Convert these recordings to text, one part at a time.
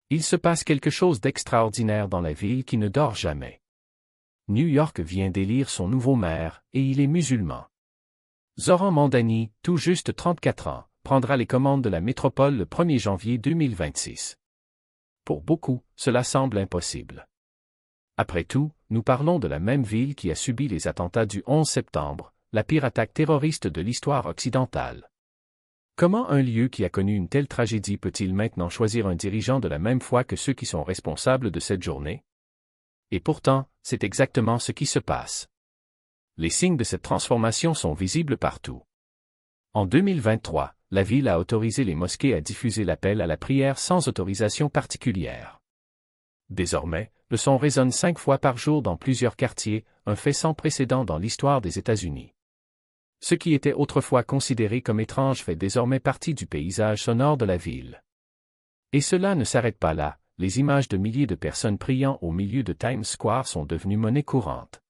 Il se passe quelque chose d'extraordinaire dans la ville qui ne dort jamais. New York vient d'élire son nouveau maire, et il est musulman. Zoran Mandani, tout juste 34 ans, prendra les commandes de la métropole le 1er janvier 2026. Pour beaucoup, cela semble impossible. Après tout, nous parlons de la même ville qui a subi les attentats du 11 septembre, la pire attaque terroriste de l'histoire occidentale. Comment un lieu qui a connu une telle tragédie peut-il maintenant choisir un dirigeant de la même foi que ceux qui sont responsables de cette journée? Et pourtant, c'est exactement ce qui se passe. Les signes de cette transformation sont visibles partout. En 2023, la ville a autorisé les mosquées à diffuser l'appel à la prière sans autorisation particulière. Désormais, le son résonne 5 fois par jour dans plusieurs quartiers, un fait sans précédent dans l'histoire des États-Unis. Ce qui était autrefois considéré comme étrange fait désormais partie du paysage sonore de la ville. Et cela ne s'arrête pas là, les images de milliers de personnes priant au milieu de Times Square sont devenues monnaie courante.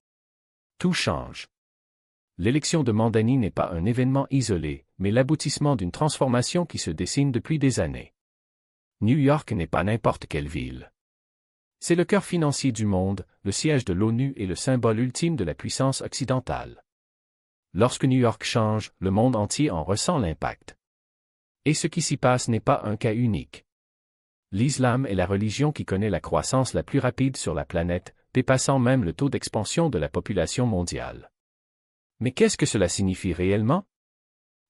Tout change. L'élection de Mandani n'est pas un événement isolé, mais l'aboutissement d'une transformation qui se dessine depuis des années. New York n'est pas n'importe quelle ville. C'est le cœur financier du monde, le siège de l'ONU et le symbole ultime de la puissance occidentale. Lorsque New York change, le monde entier en ressent l'impact. Et ce qui s'y passe n'est pas un cas unique. L'islam est la religion qui connaît la croissance la plus rapide sur la planète, dépassant même le taux d'expansion de la population mondiale. Mais qu'est-ce que cela signifie réellement?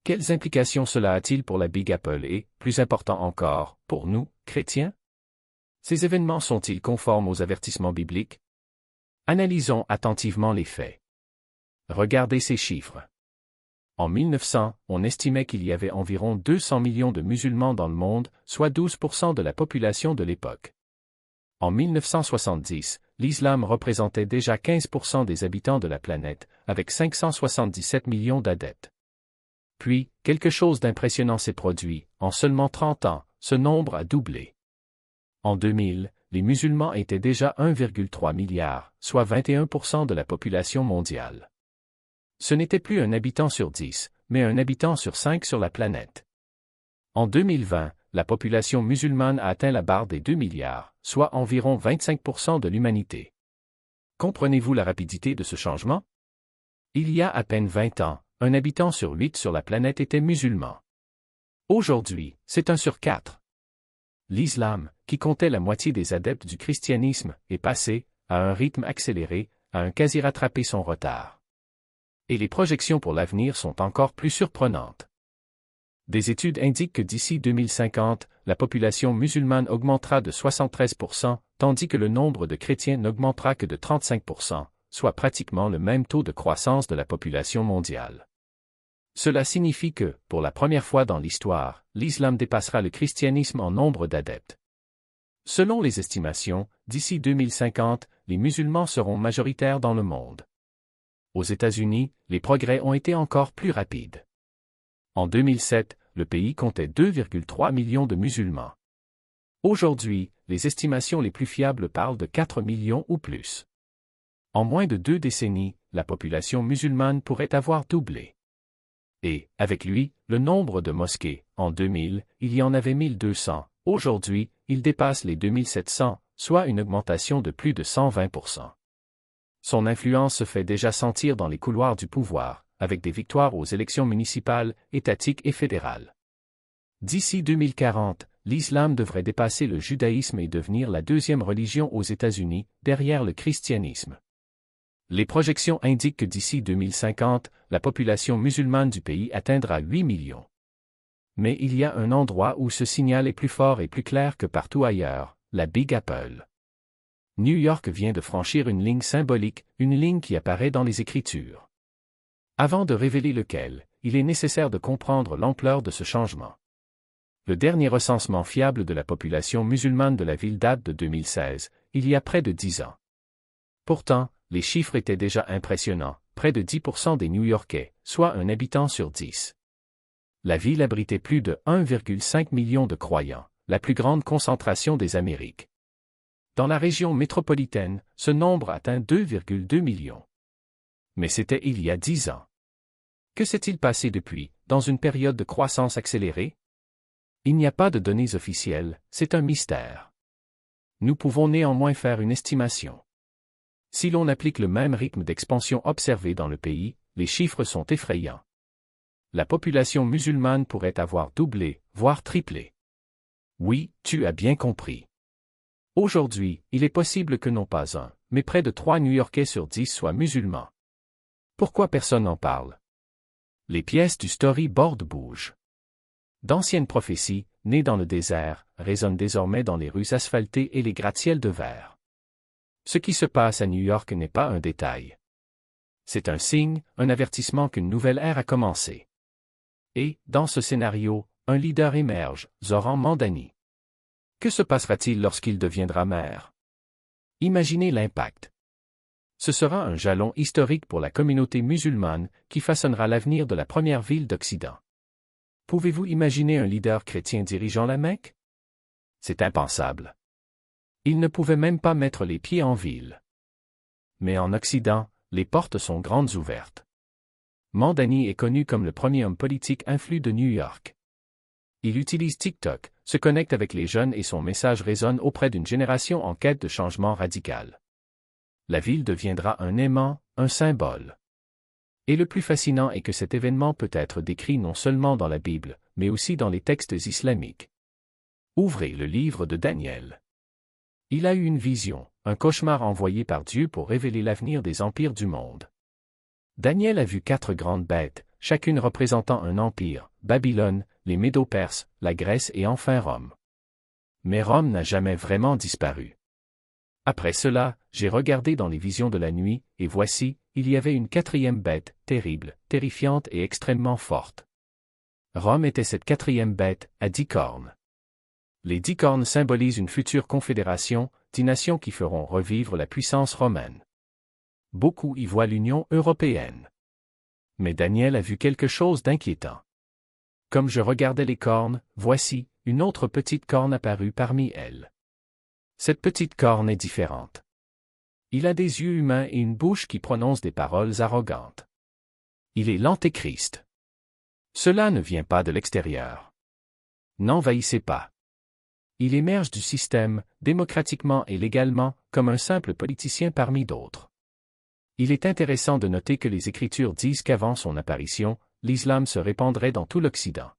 Quelles implications cela a-t-il pour la Big Apple et, plus important encore, pour nous, chrétiens? Ces événements sont-ils conformes aux avertissements bibliques? Analysons attentivement les faits. Regardez ces chiffres. En 1900, on estimait qu'il y avait environ 200 millions de musulmans dans le monde, soit 12% de la population de l'époque. En 1970, l'islam représentait déjà 15% des habitants de la planète, avec 577 millions d'adeptes. Puis, quelque chose d'impressionnant s'est produit, en seulement 30 ans, ce nombre a doublé. En 2000, les musulmans étaient déjà 1,3 milliard, soit 21% de la population mondiale. Ce n'était plus un habitant sur 10, mais un habitant sur 5 sur la planète. En 2020, la population musulmane a atteint la barre des 2 milliards, soit environ 25% de l'humanité. Comprenez-vous la rapidité de ce changement? Il y a à peine 20 ans, un habitant sur 8 sur la planète était musulman. Aujourd'hui, c'est 1 sur 4. L'islam, qui comptait la moitié des adeptes du christianisme, est passé, à un rythme accéléré, à un quasi rattrapé son retard. Et les projections pour l'avenir sont encore plus surprenantes. Des études indiquent que d'ici 2050, la population musulmane augmentera de 73%, tandis que le nombre de chrétiens n'augmentera que de 35%, soit pratiquement le même taux de croissance de la population mondiale. Cela signifie que, pour la première fois dans l'histoire, l'islam dépassera le christianisme en nombre d'adeptes. Selon les estimations, d'ici 2050, les musulmans seront majoritaires dans le monde. Aux États-Unis, les progrès ont été encore plus rapides. En 2007, le pays comptait 2,3 millions de musulmans. Aujourd'hui, les estimations les plus fiables parlent de 4 millions ou plus. En moins de 2 décennies, la population musulmane pourrait avoir doublé. Et, avec lui, le nombre de mosquées. En 2000, il y en avait 1200. Aujourd'hui, il dépasse les 2700, soit une augmentation de plus de 120%. Son influence se fait déjà sentir dans les couloirs du pouvoir, avec des victoires aux élections municipales, étatiques et fédérales. D'ici 2040, l'islam devrait dépasser le judaïsme et devenir la deuxième religion aux États-Unis, derrière le christianisme. Les projections indiquent que d'ici 2050, la population musulmane du pays atteindra 8 millions. Mais il y a un endroit où ce signal est plus fort et plus clair que partout ailleurs, la Big Apple. New York vient de franchir une ligne symbolique, une ligne qui apparaît dans les Écritures. Avant de révéler lequel, il est nécessaire de comprendre l'ampleur de ce changement. Le dernier recensement fiable de la population musulmane de la ville date de 2016, il y a près de 10 ans. Pourtant, les chiffres étaient déjà impressionnants, près de 10% des New-Yorkais, soit un habitant sur 10. La ville abritait plus de 1,5 million de croyants, la plus grande concentration des Amériques. Dans la région métropolitaine, ce nombre atteint 2,2 millions. Mais c'était il y a 10 ans. Que s'est-il passé depuis, dans une période de croissance accélérée? Il n'y a pas de données officielles, c'est un mystère. Nous pouvons néanmoins faire une estimation. Si l'on applique le même rythme d'expansion observé dans le pays, les chiffres sont effrayants. La population musulmane pourrait avoir doublé, voire triplé. Oui, tu as bien compris. Aujourd'hui, il est possible que non pas un, mais près de 3 New-Yorkais sur 10 soient musulmans. Pourquoi personne n'en parle? Les pièces du storyboard bougent. D'anciennes prophéties, nées dans le désert, résonnent désormais dans les rues asphaltées et les gratte-ciels de verre. Ce qui se passe à New York n'est pas un détail. C'est un signe, un avertissement qu'une nouvelle ère a commencé. Et, dans ce scénario, un leader émerge, Zoran Mandani. Que se passera-t-il lorsqu'il deviendra maire? Imaginez l'impact. Ce sera un jalon historique pour la communauté musulmane qui façonnera l'avenir de la première ville d'Occident. Pouvez-vous imaginer un leader chrétien dirigeant la Mecque? C'est impensable. Il ne pouvait même pas mettre les pieds en ville. Mais en Occident, les portes sont grandes ouvertes. Mandani est connu comme le premier homme politique influent de New York. Il utilise TikTok, se connecte avec les jeunes et son message résonne auprès d'une génération en quête de changement radical. La ville deviendra un aimant, un symbole. Et le plus fascinant est que cet événement peut être décrit non seulement dans la Bible, mais aussi dans les textes islamiques. Ouvrez le livre de Daniel. Il a eu une vision, un cauchemar envoyé par Dieu pour révéler l'avenir des empires du monde. Daniel a vu 4 grandes bêtes, chacune représentant un empire, Babylone, les Médo-Perses, la Grèce et enfin Rome. Mais Rome n'a jamais vraiment disparu. Après cela, j'ai regardé dans les visions de la nuit, et voici, il y avait une 4e bête, terrible, terrifiante et extrêmement forte. Rome était cette 4e bête, à 10 cornes. Les 10 cornes symbolisent une future confédération, 10 nations qui feront revivre la puissance romaine. Beaucoup y voient l'Union européenne. Mais Daniel a vu quelque chose d'inquiétant. Comme je regardais les cornes, voici, une autre petite corne apparue parmi elles. Cette petite corne est différente. Il a des yeux humains et une bouche qui prononce des paroles arrogantes. Il est l'Antéchrist. Cela ne vient pas de l'extérieur. N'envahissez pas. Il émerge du système, démocratiquement et légalement, comme un simple politicien parmi d'autres. Il est intéressant de noter que les Écritures disent qu'avant son apparition, l'islam se répandrait dans tout l'Occident.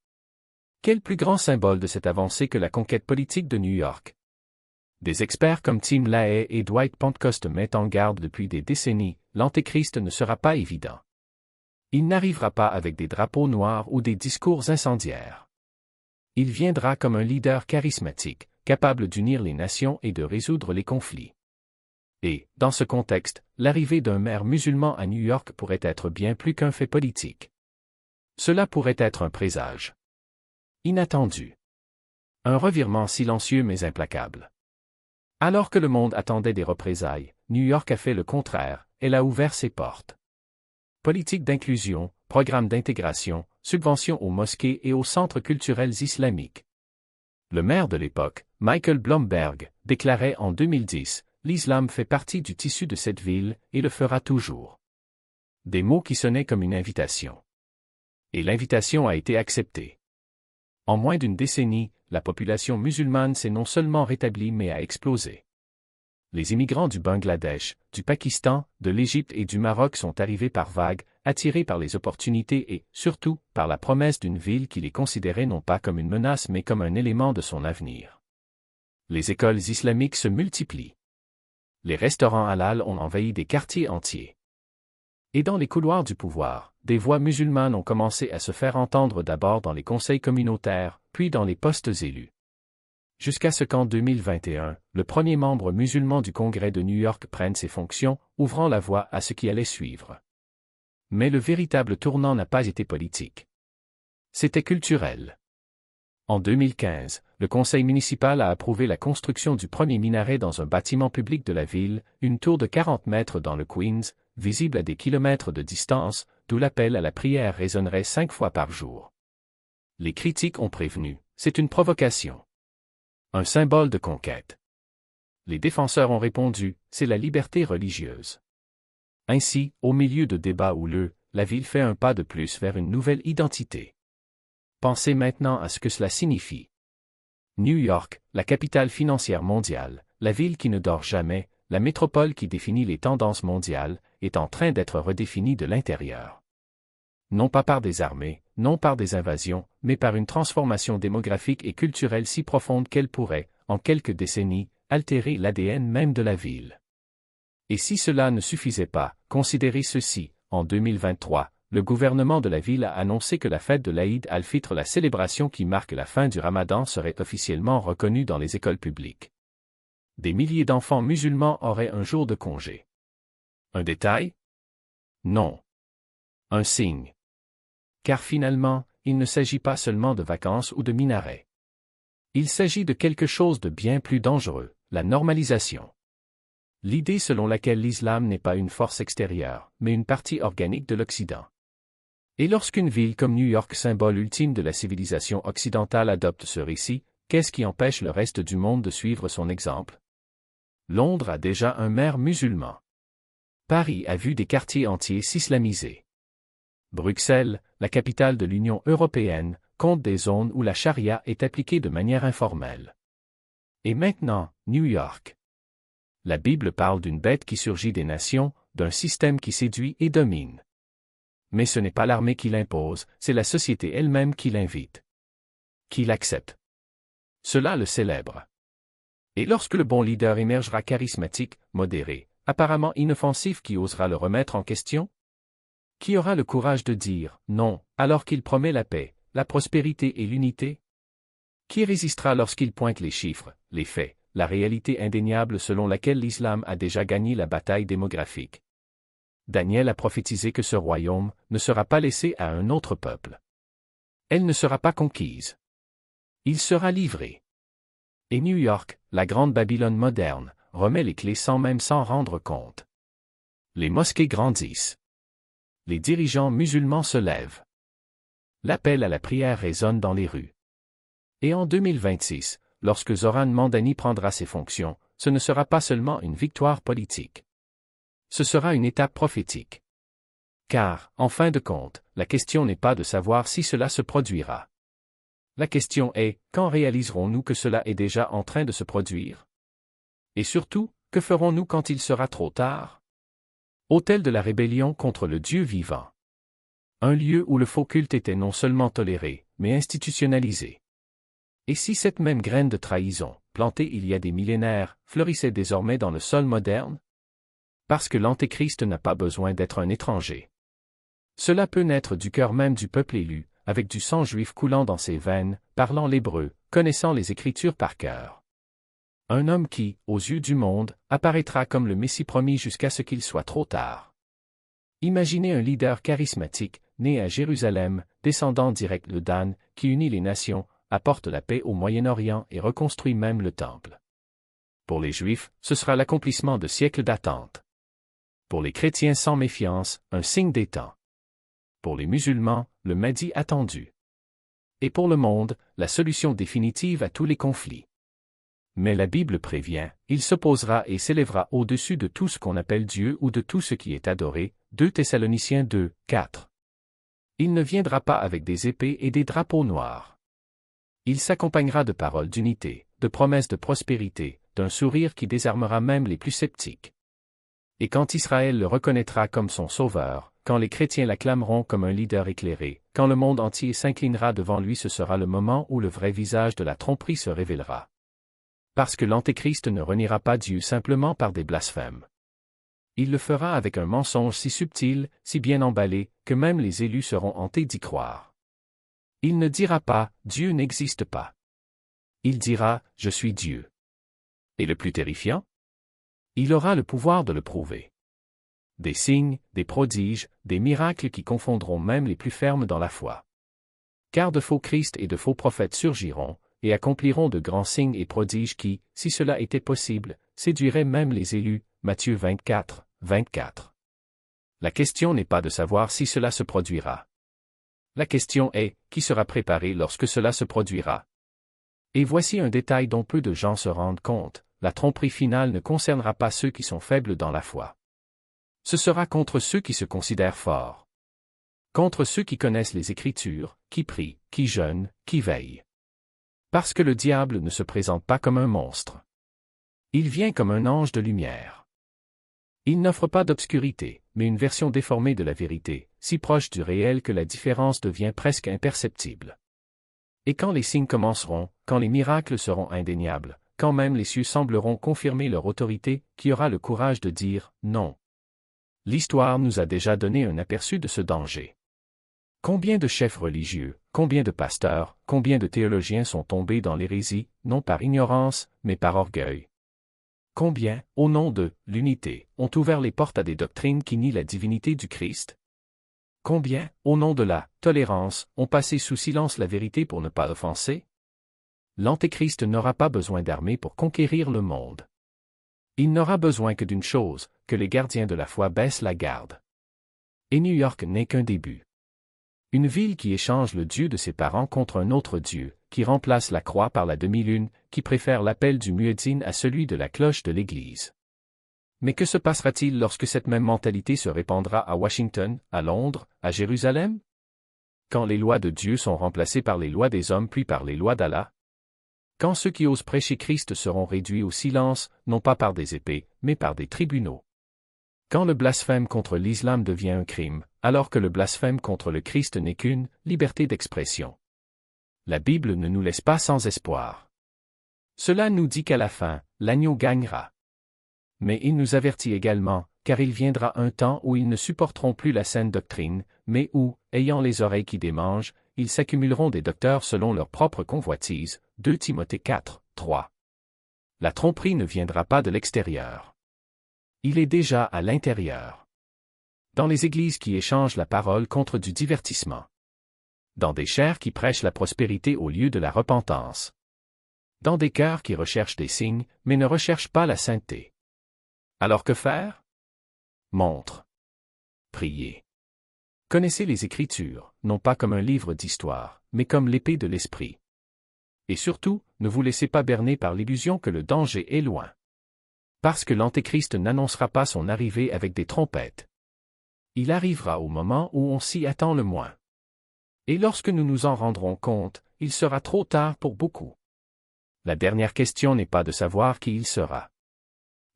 Quel plus grand symbole de cette avancée que la conquête politique de New York? Des experts comme Tim LaHaye et Dwight Pentecostes mettent en garde depuis des décennies, l'Antéchrist ne sera pas évident. Il n'arrivera pas avec des drapeaux noirs ou des discours incendiaires. Il viendra comme un leader charismatique, capable d'unir les nations et de résoudre les conflits. Et, dans ce contexte, l'arrivée d'un maire musulman à New York pourrait être bien plus qu'un fait politique. Cela pourrait être un présage inattendu. Un revirement silencieux mais implacable. Alors que le monde attendait des représailles, New York a fait le contraire, elle a ouvert ses portes. Politique d'inclusion, programme d'intégration, subventions aux mosquées et aux centres culturels islamiques. Le maire de l'époque, Michael Bloomberg, déclarait en 2010 « L'islam fait partie du tissu de cette ville et le fera toujours ». Des mots qui sonnaient comme une invitation. Et l'invitation a été acceptée. En moins d'une décennie, la population musulmane s'est non seulement rétablie mais a explosé. Les immigrants du Bangladesh, du Pakistan, de l'Égypte et du Maroc sont arrivés par vagues, attirés par les opportunités et, surtout, par la promesse d'une ville qui les considérait non pas comme une menace mais comme un élément de son avenir. Les écoles islamiques se multiplient. Les restaurants halal ont envahi des quartiers entiers. Et dans les couloirs du pouvoir, des voix musulmanes ont commencé à se faire entendre d'abord dans les conseils communautaires, puis dans les postes élus. Jusqu'à ce qu'en 2021, le premier membre musulman du Congrès de New York prenne ses fonctions, ouvrant la voie à ce qui allait suivre. Mais le véritable tournant n'a pas été politique. C'était culturel. En 2015, le conseil municipal a approuvé la construction du premier minaret dans un bâtiment public de la ville, une tour de 40 mètres dans le Queens, visible à des kilomètres de distance, d'où l'appel à la prière résonnerait 5 fois par jour. Les critiques ont prévenu, c'est une provocation. Un symbole de conquête. Les défenseurs ont répondu, c'est la liberté religieuse. Ainsi, au milieu de débats houleux, la ville fait un pas de plus vers une nouvelle identité. Pensez maintenant à ce que cela signifie. New York, la capitale financière mondiale, la ville qui ne dort jamais, la métropole qui définit les tendances mondiales, est en train d'être redéfinie de l'intérieur. Non pas par des armées, non par des invasions, mais par une transformation démographique et culturelle si profonde qu'elle pourrait, en quelques décennies, altérer l'ADN même de la ville. Et si cela ne suffisait pas, considérez ceci, en 2023, le gouvernement de la ville a annoncé que la fête de l'Aïd al-Fitr, la célébration qui marque la fin du Ramadan, serait officiellement reconnue dans les écoles publiques. Des milliers d'enfants musulmans auraient un jour de congé. Un détail? Non. Un signe. Car finalement, il ne s'agit pas seulement de vacances ou de minarets. Il s'agit de quelque chose de bien plus dangereux, la normalisation. L'idée selon laquelle l'islam n'est pas une force extérieure, mais une partie organique de l'Occident. Et lorsqu'une ville comme New York, symbole ultime de la civilisation occidentale, adopte ce récit, qu'est-ce qui empêche le reste du monde de suivre son exemple? Londres a déjà un maire musulman. Paris a vu des quartiers entiers s'islamiser. Bruxelles, la capitale de l'Union européenne, compte des zones où la charia est appliquée de manière informelle. Et maintenant, New York. La Bible parle d'une bête qui surgit des nations, d'un système qui séduit et domine. Mais ce n'est pas l'armée qui l'impose, c'est la société elle-même qui l'invite. Qui l'accepte. Cela le célèbre. Et lorsque le bon leader émergera charismatique, modéré, apparemment inoffensif, qui osera le remettre en question? Qui aura le courage de dire « non » alors qu'il promet la paix, la prospérité et l'unité? Qui résistera lorsqu'il pointe les chiffres, les faits, la réalité indéniable selon laquelle l'islam a déjà gagné la bataille démographique? Daniel a prophétisé que ce royaume ne sera pas laissé à un autre peuple. Elle ne sera pas conquise. Il sera livré. Et New York, la grande Babylone moderne, remet les clés sans même s'en rendre compte. Les mosquées grandissent. Les dirigeants musulmans se lèvent. L'appel à la prière résonne dans les rues. Et en 2026, lorsque Zoran Mandani prendra ses fonctions, ce ne sera pas seulement une victoire politique. Ce sera une étape prophétique. Car, en fin de compte, la question n'est pas de savoir si cela se produira. La question est, quand réaliserons-nous que cela est déjà en train de se produire? Et surtout, que ferons-nous quand il sera trop tard? Autel de la rébellion contre le Dieu vivant. Un lieu où le faux culte était non seulement toléré, mais institutionnalisé. Et si cette même graine de trahison, plantée il y a des millénaires, fleurissait désormais dans le sol moderne? Parce que l'Antéchrist n'a pas besoin d'être un étranger. Cela peut naître du cœur même du peuple élu, avec du sang juif coulant dans ses veines, parlant l'hébreu, connaissant les Écritures par cœur. Un homme qui, aux yeux du monde, apparaîtra comme le Messie promis jusqu'à ce qu'il soit trop tard. Imaginez un leader charismatique, né à Jérusalem, descendant direct de Dan, qui unit les nations, apporte la paix au Moyen-Orient et reconstruit même le Temple. Pour les Juifs, ce sera l'accomplissement de siècles d'attente. Pour les chrétiens sans méfiance, un signe des temps. Pour les musulmans, le Mahdi attendu. Et pour le monde, la solution définitive à tous les conflits. Mais la Bible prévient, il s'opposera et s'élèvera au-dessus de tout ce qu'on appelle Dieu ou de tout ce qui est adoré, 2 Thessaloniciens 2, 4. Il ne viendra pas avec des épées et des drapeaux noirs. Il s'accompagnera de paroles d'unité, de promesses de prospérité, d'un sourire qui désarmera même les plus sceptiques. Et quand Israël le reconnaîtra comme son sauveur, quand les chrétiens l'acclameront comme un leader éclairé, quand le monde entier s'inclinera devant lui, ce sera le moment où le vrai visage de la tromperie se révélera. Parce que l'Antéchrist ne reniera pas Dieu simplement par des blasphèmes. Il le fera avec un mensonge si subtil, si bien emballé, que même les élus seront hantés d'y croire. Il ne dira pas « Dieu n'existe pas ». Il dira « Je suis Dieu ». Et le plus terrifiant? Il aura le pouvoir de le prouver. Des signes, des prodiges, des miracles qui confondront même les plus fermes dans la foi. Car de faux Christ et de faux prophètes surgiront, et accompliront de grands signes et prodiges qui, si cela était possible, séduiraient même les élus, Matthieu 24, 24. La question n'est pas de savoir si cela se produira. La question est, qui sera préparé lorsque cela se produira? Et voici un détail dont peu de gens se rendent compte, la tromperie finale ne concernera pas ceux qui sont faibles dans la foi. Ce sera contre ceux qui se considèrent forts. Contre ceux qui connaissent les Écritures, qui prient, qui jeûnent, qui veillent. Parce que le diable ne se présente pas comme un monstre. Il vient comme un ange de lumière. Il n'offre pas d'obscurité, mais une version déformée de la vérité, si proche du réel que la différence devient presque imperceptible. Et quand les signes commenceront, quand les miracles seront indéniables, quand même les cieux sembleront confirmer leur autorité, qui aura le courage de dire « non ». L'histoire nous a déjà donné un aperçu de ce danger. Combien de chefs religieux, combien de pasteurs, combien de théologiens sont tombés dans l'hérésie, non par ignorance, mais par orgueil? Combien, au nom de l'unité, ont ouvert les portes à des doctrines qui nient la divinité du Christ? Combien, au nom de la tolérance, ont passé sous silence la vérité pour ne pas offenser? L'Antéchrist n'aura pas besoin d'armées pour conquérir le monde. Il n'aura besoin que d'une chose, que les gardiens de la foi baissent la garde. Et New York n'est qu'un début. Une ville qui échange le Dieu de ses parents contre un autre Dieu, qui remplace la croix par la demi-lune, qui préfère l'appel du muezzin à celui de la cloche de l'Église. Mais que se passera-t-il lorsque cette même mentalité se répandra à Washington, à Londres, à Jérusalem? Quand les lois de Dieu sont remplacées par les lois des hommes puis par les lois d'Allah? Quand ceux qui osent prêcher Christ seront réduits au silence, non pas par des épées, mais par des tribunaux? Quand le blasphème contre l'islam devient un crime, alors que le blasphème contre le Christ n'est qu'une liberté d'expression? La Bible ne nous laisse pas sans espoir. Cela nous dit qu'à la fin, l'agneau gagnera. Mais il nous avertit également, car il viendra un temps où ils ne supporteront plus la saine doctrine, mais où, ayant les oreilles qui démangent, ils s'accumuleront des docteurs selon leur propre convoitise. 2 Timothée 4, 3. La tromperie ne viendra pas de l'extérieur. Il est déjà à l'intérieur. Dans les églises qui échangent la parole contre du divertissement. Dans des chairs qui prêchent la prospérité au lieu de la repentance. Dans des cœurs qui recherchent des signes, mais ne recherchent pas la sainteté. Alors que faire? Montre. Priez. Connaissez les Écritures, non pas comme un livre d'histoire, mais comme l'épée de l'Esprit. Et surtout, ne vous laissez pas berner par l'illusion que le danger est loin. Parce que l'Antéchrist n'annoncera pas son arrivée avec des trompettes. Il arrivera au moment où on s'y attend le moins. Et lorsque nous nous en rendrons compte, il sera trop tard pour beaucoup. La dernière question n'est pas de savoir qui il sera.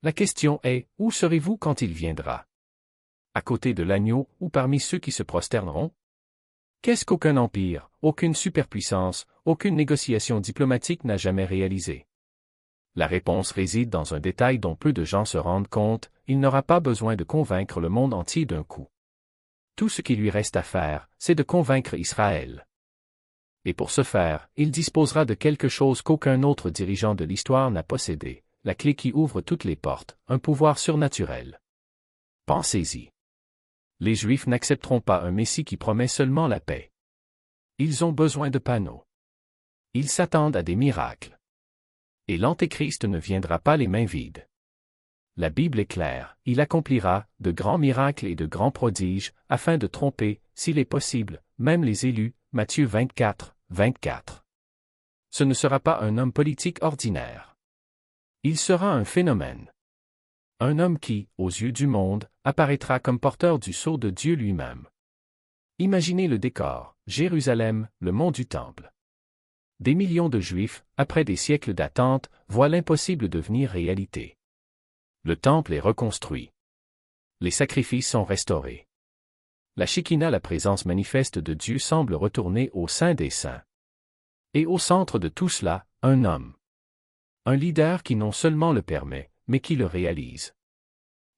La question est, où serez-vous quand il viendra? À côté de l'agneau ou parmi ceux qui se prosterneront? Qu'est-ce qu'aucun empire, aucune superpuissance, aucune négociation diplomatique n'a jamais réalisé? La réponse réside dans un détail dont peu de gens se rendent compte, il n'aura pas besoin de convaincre le monde entier d'un coup. Tout ce qui lui reste à faire, c'est de convaincre Israël. Et pour ce faire, il disposera de quelque chose qu'aucun autre dirigeant de l'histoire n'a possédé, la clé qui ouvre toutes les portes, un pouvoir surnaturel. Pensez-y. Les Juifs n'accepteront pas un Messie qui promet seulement la paix. Ils ont besoin de panneaux. Ils s'attendent à des miracles. Et l'Antéchrist ne viendra pas les mains vides. La Bible est claire, il accomplira de grands miracles et de grands prodiges, afin de tromper, s'il est possible, même les élus, Matthieu 24, 24. Ce ne sera pas un homme politique ordinaire. Il sera un phénomène. Un homme qui, aux yeux du monde, apparaîtra comme porteur du sceau de Dieu lui-même. Imaginez le décor, Jérusalem, le mont du Temple. Des millions de Juifs, après des siècles d'attente, voient l'impossible devenir réalité. Le Temple est reconstruit. Les sacrifices sont restaurés. La Shekinah, la présence manifeste de Dieu, semble retourner au sein des saints. Et au centre de tout cela, un homme. Un leader qui non seulement le permet, mais qui le réalise.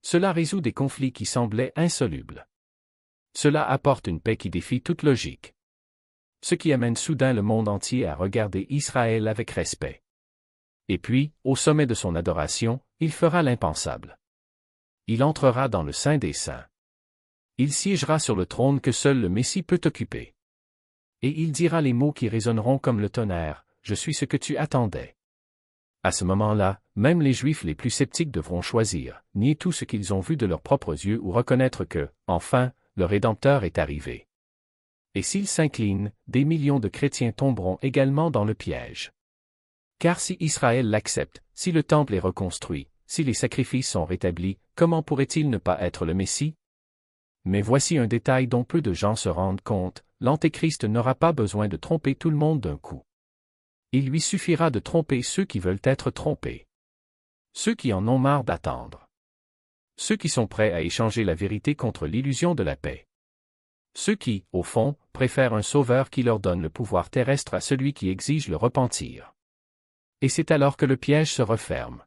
Cela résout des conflits qui semblaient insolubles. Cela apporte une paix qui défie toute logique. Ce qui amène soudain le monde entier à regarder Israël avec respect. Et puis, au sommet de son adoration, il fera l'impensable. Il entrera dans le Saint des Saints. Il siégera sur le trône que seul le Messie peut occuper. Et il dira les mots qui résonneront comme le tonnerre, « Je suis ce que tu attendais ». À ce moment-là, même les Juifs les plus sceptiques devront choisir, nier tout ce qu'ils ont vu de leurs propres yeux ou reconnaître que, enfin, le Rédempteur est arrivé. Et s'ils s'inclinent, des millions de chrétiens tomberont également dans le piège. Car si Israël l'accepte, si le temple est reconstruit, si les sacrifices sont rétablis, comment pourrait-il ne pas être le Messie? Mais voici un détail dont peu de gens se rendent compte, l'Antéchrist n'aura pas besoin de tromper tout le monde d'un coup. Il lui suffira de tromper ceux qui veulent être trompés. Ceux qui en ont marre d'attendre. Ceux qui sont prêts à échanger la vérité contre l'illusion de la paix. Ceux qui, au fond, préfèrent un sauveur qui leur donne le pouvoir terrestre à celui qui exige le repentir. Et c'est alors que le piège se referme.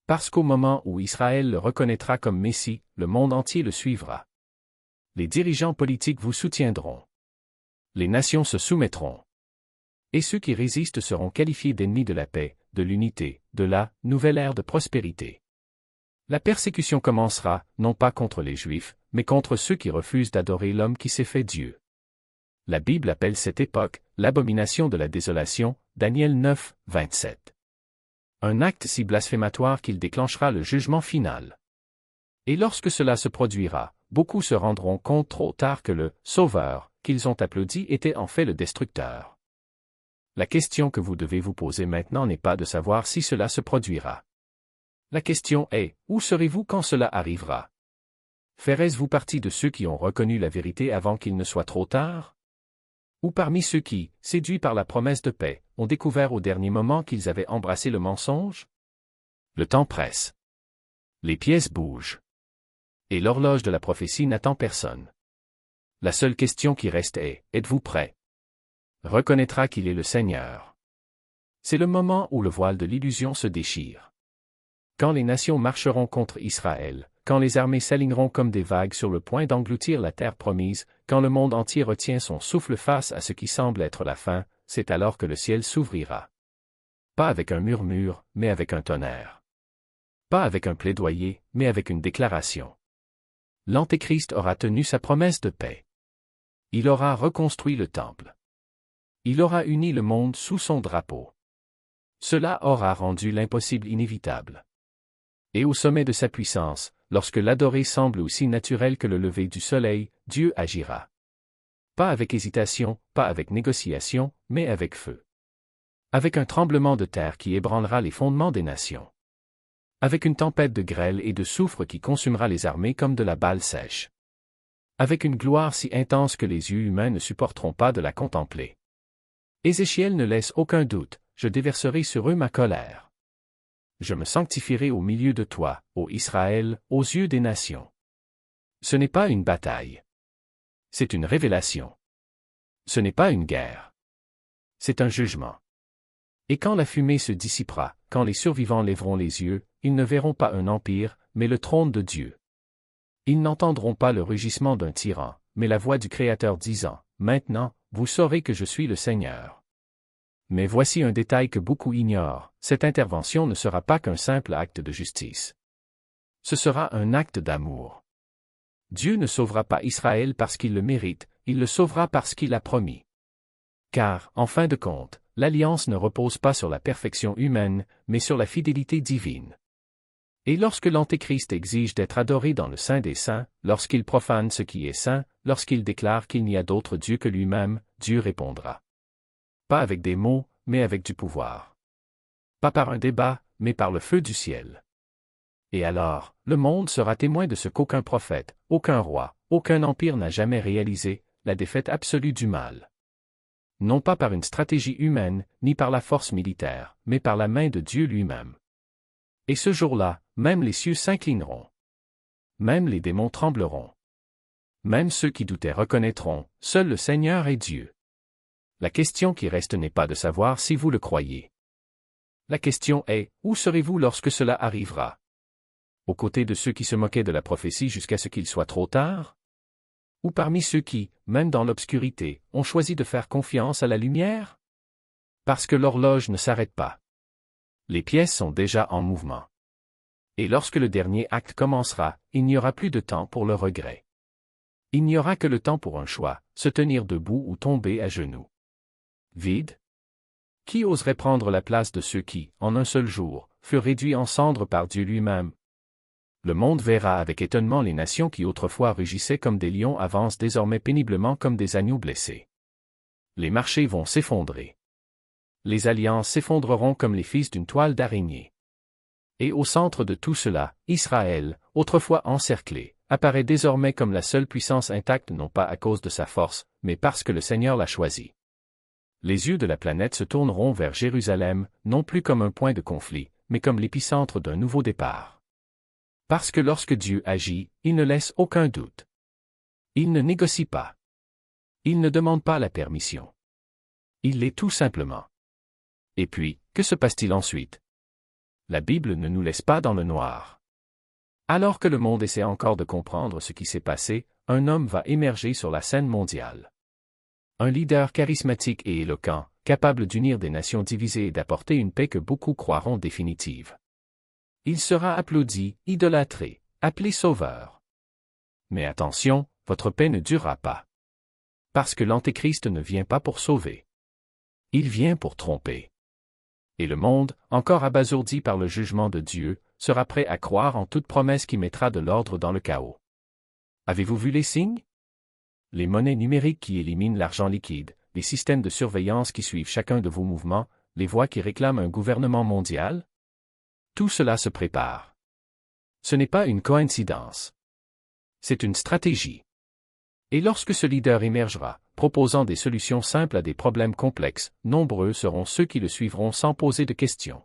Parce qu'au moment où Israël le reconnaîtra comme Messie, le monde entier le suivra. Les dirigeants politiques vous soutiendront. Les nations se soumettront. Et ceux qui résistent seront qualifiés d'ennemis de la paix, de l'unité, de la nouvelle ère de prospérité. La persécution commencera, non pas contre les Juifs, mais contre ceux qui refusent d'adorer l'homme qui s'est fait Dieu. La Bible appelle cette époque l'abomination de la désolation, Daniel 9, 27. Un acte si blasphématoire qu'il déclenchera le jugement final. Et lorsque cela se produira, beaucoup se rendront compte trop tard que le Sauveur, qu'ils ont applaudi, était en fait le destructeur. La question que vous devez vous poser maintenant n'est pas de savoir si cela se produira. La question est, où serez-vous quand cela arrivera? Ferez-vous partie de ceux qui ont reconnu la vérité avant qu'il ne soit trop tard? Ou parmi ceux qui, séduits par la promesse de paix, ont découvert au dernier moment qu'ils avaient embrassé le mensonge? Le temps presse. Les pièces bougent. Et l'horloge de la prophétie n'attend personne. La seule question qui reste est, êtes-vous prêts? Reconnaîtra qu'il est le Seigneur. C'est le moment où le voile de l'illusion se déchire. Quand les nations marcheront contre Israël, quand les armées s'aligneront comme des vagues sur le point d'engloutir la terre promise, quand le monde entier retient son souffle face à ce qui semble être la fin, c'est alors que le ciel s'ouvrira. Pas avec un murmure, mais avec un tonnerre. Pas avec un plaidoyer, mais avec une déclaration. L'Antéchrist aura tenu sa promesse de paix. Il aura reconstruit le temple. Il aura uni le monde sous son drapeau. Cela aura rendu l'impossible inévitable. Et au sommet de sa puissance, lorsque l'adorer semble aussi naturel que le lever du soleil, Dieu agira. Pas avec hésitation, pas avec négociation, mais avec feu. Avec un tremblement de terre qui ébranlera les fondements des nations. Avec une tempête de grêle et de soufre qui consumera les armées comme de la balle sèche. Avec une gloire si intense que les yeux humains ne supporteront pas de la contempler. Ézéchiel ne laisse aucun doute, je déverserai sur eux ma colère. Je me sanctifierai au milieu de toi, ô Israël, aux yeux des nations. Ce n'est pas une bataille. C'est une révélation. Ce n'est pas une guerre. C'est un jugement. Et quand la fumée se dissipera, quand les survivants lèveront les yeux, ils ne verront pas un empire, mais le trône de Dieu. Ils n'entendront pas le rugissement d'un tyran, mais la voix du Créateur disant, « Maintenant, vous saurez que je suis le Seigneur. » Mais voici un détail que beaucoup ignorent, cette intervention ne sera pas qu'un simple acte de justice. Ce sera un acte d'amour. Dieu ne sauvera pas Israël parce qu'il le mérite, il le sauvera parce qu'il a promis. Car, en fin de compte, l'alliance ne repose pas sur la perfection humaine, mais sur la fidélité divine. Et lorsque l'Antéchrist exige d'être adoré dans le Saint des Saints, lorsqu'il profane ce qui est saint, lorsqu'il déclare qu'il n'y a d'autre Dieu que lui-même, Dieu répondra. Pas avec des mots, mais avec du pouvoir. Pas par un débat, mais par le feu du ciel. Et alors, le monde sera témoin de ce qu'aucun prophète, aucun roi, aucun empire n'a jamais réalisé, la défaite absolue du mal. Non pas par une stratégie humaine, ni par la force militaire, mais par la main de Dieu lui-même. Et ce jour-là, même les cieux s'inclineront. Même les démons trembleront. Même ceux qui doutaient reconnaîtront, seul le Seigneur est Dieu. La question qui reste n'est pas de savoir si vous le croyez. La question est, où serez-vous lorsque cela arrivera? Aux côtés de ceux qui se moquaient de la prophétie jusqu'à ce qu'il soit trop tard? Ou parmi ceux qui, même dans l'obscurité, ont choisi de faire confiance à la lumière? Parce que l'horloge ne s'arrête pas. Les pièces sont déjà en mouvement. Et lorsque le dernier acte commencera, il n'y aura plus de temps pour le regret. Il n'y aura que le temps pour un choix, se tenir debout ou tomber à genoux. Vide? Qui oserait prendre la place de ceux qui, en un seul jour, furent réduits en cendres par Dieu lui-même? Le monde verra avec étonnement les nations qui autrefois rugissaient comme des lions avancent désormais péniblement comme des agneaux blessés. Les marchés vont s'effondrer. Les alliances s'effondreront comme les fils d'une toile d'araignée. Et au centre de tout cela, Israël, autrefois encerclé, apparaît désormais comme la seule puissance intacte non pas à cause de sa force, mais parce que le Seigneur l'a choisi. Les yeux de la planète se tourneront vers Jérusalem, non plus comme un point de conflit, mais comme l'épicentre d'un nouveau départ. Parce que lorsque Dieu agit, il ne laisse aucun doute. Il ne négocie pas. Il ne demande pas la permission. Il l'est tout simplement. Et puis, que se passe-t-il ensuite? La Bible ne nous laisse pas dans le noir. Alors que le monde essaie encore de comprendre ce qui s'est passé, un homme va émerger sur la scène mondiale. Un leader charismatique et éloquent, capable d'unir des nations divisées et d'apporter une paix que beaucoup croiront définitive. Il sera applaudi, idolâtré, appelé sauveur. Mais attention, votre paix ne durera pas. Parce que l'Antéchrist ne vient pas pour sauver. Il vient pour tromper. Et le monde, encore abasourdi par le jugement de Dieu, sera prêt à croire en toute promesse qui mettra de l'ordre dans le chaos. Avez-vous vu les signes? Les monnaies numériques qui éliminent l'argent liquide, les systèmes de surveillance qui suivent chacun de vos mouvements, les voix qui réclament un gouvernement mondial? Tout cela se prépare. Ce n'est pas une coïncidence. C'est une stratégie. Et lorsque ce leader émergera, proposant des solutions simples à des problèmes complexes, nombreux seront ceux qui le suivront sans poser de questions.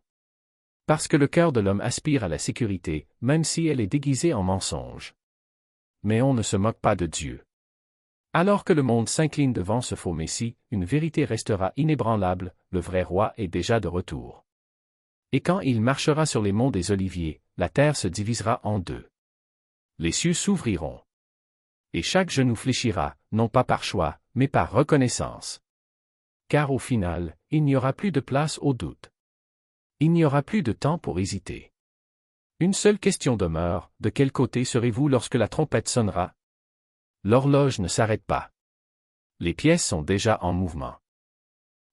Parce que le cœur de l'homme aspire à la sécurité, même si elle est déguisée en mensonge. Mais on ne se moque pas de Dieu. Alors que le monde s'incline devant ce faux Messie, une vérité restera inébranlable, le vrai roi est déjà de retour. Et quand il marchera sur les monts des Oliviers, la terre se divisera en deux. Les cieux s'ouvriront. Et chaque genou fléchira, non pas par choix, mais par reconnaissance. Car au final, il n'y aura plus de place au doute. Il n'y aura plus de temps pour hésiter. Une seule question demeure, de quel côté serez-vous lorsque la trompette sonnera? L'horloge ne s'arrête pas. Les pièces sont déjà en mouvement.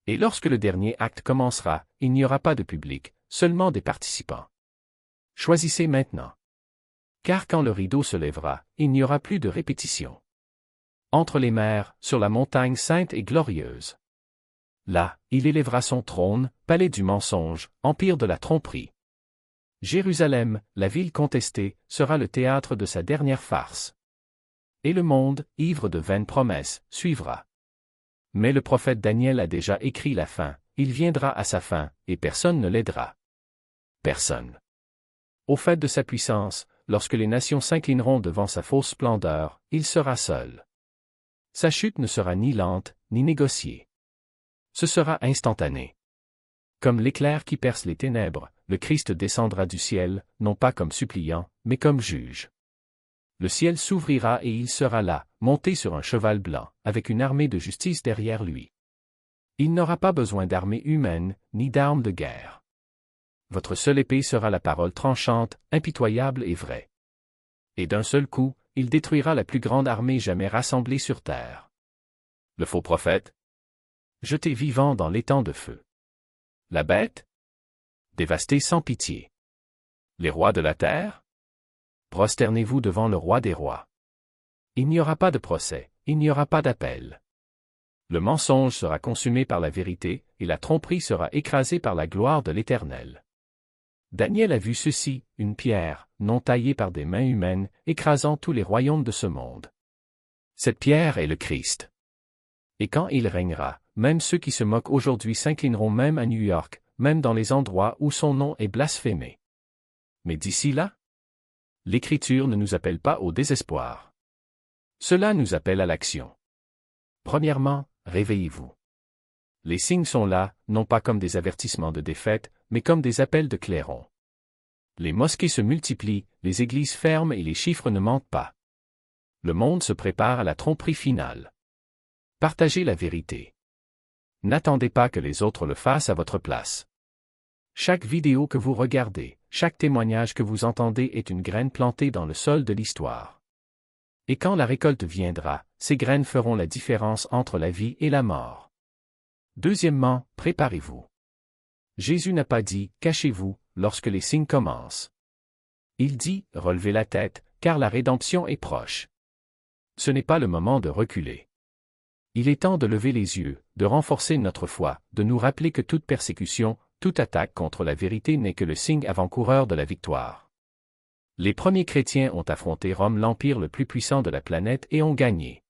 Et lorsque le dernier acte commencera, il n'y aura pas de public, seulement des participants. Choisissez maintenant. Car quand le rideau se lèvera, il n'y aura plus de répétition. Entre les mers, sur la montagne sainte et glorieuse. Là, il élèvera son trône, palais du mensonge, empire de la tromperie. Jérusalem, la ville contestée, sera le théâtre de sa dernière farce. Et le monde, ivre de vaines promesses, suivra. Mais le prophète Daniel a déjà écrit la fin, il viendra à sa fin, et personne ne l'aidera. Personne. Au fait de sa puissance, lorsque les nations s'inclineront devant sa fausse splendeur, il sera seul. Sa chute ne sera ni lente, ni négociée. Ce sera instantané. Comme l'éclair qui perce les ténèbres, le Christ descendra du ciel, non pas comme suppliant, mais comme juge. Le ciel s'ouvrira et il sera là, monté sur un cheval blanc, avec une armée de justice derrière lui. Il n'aura pas besoin d'armée humaine, ni d'armes de guerre. Votre seule épée sera la parole tranchante, impitoyable et vraie. Et d'un seul coup, il détruira la plus grande armée jamais rassemblée sur terre. Le faux prophète? Jeté vivant dans l'étang de feu. La bête? Dévasté sans pitié. Les rois de la terre? Prosternez-vous devant le roi des rois. Il n'y aura pas de procès, il n'y aura pas d'appel. Le mensonge sera consumé par la vérité, et la tromperie sera écrasée par la gloire de l'Éternel. Daniel a vu ceci, une pierre, non taillée par des mains humaines, écrasant tous les royaumes de ce monde. Cette pierre est le Christ. Et quand il régnera, même ceux qui se moquent aujourd'hui s'inclineront même à New York, même dans les endroits où son nom est blasphémé. Mais d'ici là, l'Écriture ne nous appelle pas au désespoir. Cela nous appelle à l'action. Premièrement, réveillez-vous. Les signes sont là, non pas comme des avertissements de défaite, mais comme des appels de clairon. Les mosquées se multiplient, les églises ferment et les chiffres ne mentent pas. Le monde se prépare à la tromperie finale. Partagez la vérité. N'attendez pas que les autres le fassent à votre place. Chaque vidéo que vous regardez, chaque témoignage que vous entendez est une graine plantée dans le sol de l'histoire. Et quand la récolte viendra, ces graines feront la différence entre la vie et la mort. Deuxièmement, préparez-vous. Jésus n'a pas dit « cachez-vous » lorsque les signes commencent. Il dit « relevez la tête, car la rédemption est proche ». Ce n'est pas le moment de reculer. Il est temps de lever les yeux, de renforcer notre foi, de nous rappeler que toute persécution, toute attaque contre la vérité n'est que le signe avant-coureur de la victoire. Les premiers chrétiens ont affronté Rome, l'empire le plus puissant de la planète, et ont gagné.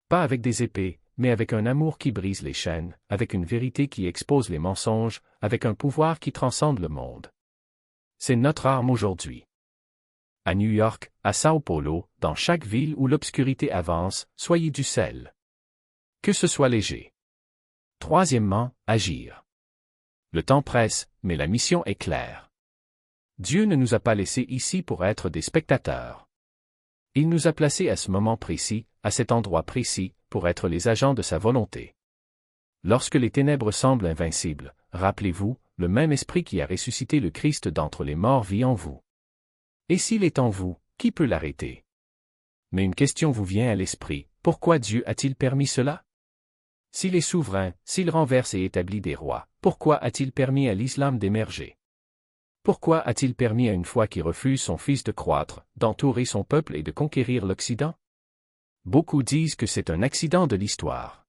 Pas avec des épées, mais avec un amour qui brise les chaînes, avec une vérité qui expose les mensonges, avec un pouvoir qui transcende le monde. C'est notre arme aujourd'hui. À New York, à Sao Paulo, dans chaque ville où l'obscurité avance, soyez du sel. Que ce soit léger. Troisièmement, agir. Le temps presse, mais la mission est claire. Dieu ne nous a pas laissés ici pour être des spectateurs. Il nous a placés à ce moment précis, à cet endroit précis, pour être les agents de sa volonté. Lorsque les ténèbres semblent invincibles, rappelez-vous, le même esprit qui a ressuscité le Christ d'entre les morts vit en vous. Et s'il est en vous, qui peut l'arrêter? Mais une question vous vient à l'esprit, pourquoi Dieu a-t-il permis cela? S'il est souverain, s'il renverse et établit des rois, pourquoi a-t-il permis à l'islam d'émerger? Pourquoi a-t-il permis à une foi qui refuse son Fils de croître, d'entourer son peuple et de conquérir l'Occident? Beaucoup disent que c'est un accident de l'histoire.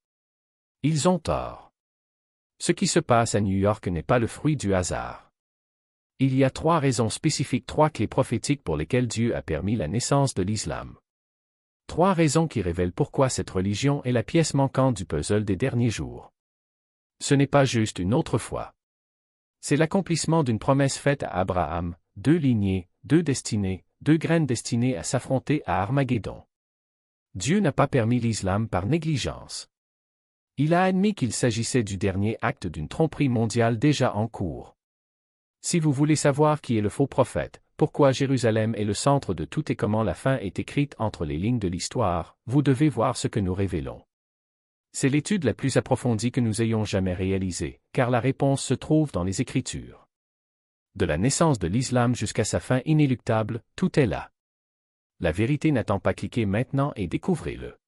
Ils ont tort. Ce qui se passe à New York n'est pas le fruit du hasard. Il y a 3 raisons spécifiques, 3 clés prophétiques pour lesquelles Dieu a permis la naissance de l'islam. 3 raisons qui révèlent pourquoi cette religion est la pièce manquante du puzzle des derniers jours. Ce n'est pas juste une autre foi. C'est l'accomplissement d'une promesse faite à Abraham, 2 lignées, 2 destinées, 2 graines destinées à s'affronter à Armageddon. Dieu n'a pas permis l'islam par négligence. Il a admis qu'il s'agissait du dernier acte d'une tromperie mondiale déjà en cours. Si vous voulez savoir qui est le faux prophète, pourquoi Jérusalem est le centre de tout et comment la fin est écrite entre les lignes de l'histoire, vous devez voir ce que nous révélons. C'est l'étude la plus approfondie que nous ayons jamais réalisée, car la réponse se trouve dans les Écritures. De la naissance de l'islam jusqu'à sa fin inéluctable, tout est là. La vérité n'attend pas, cliquez maintenant et découvrez-le.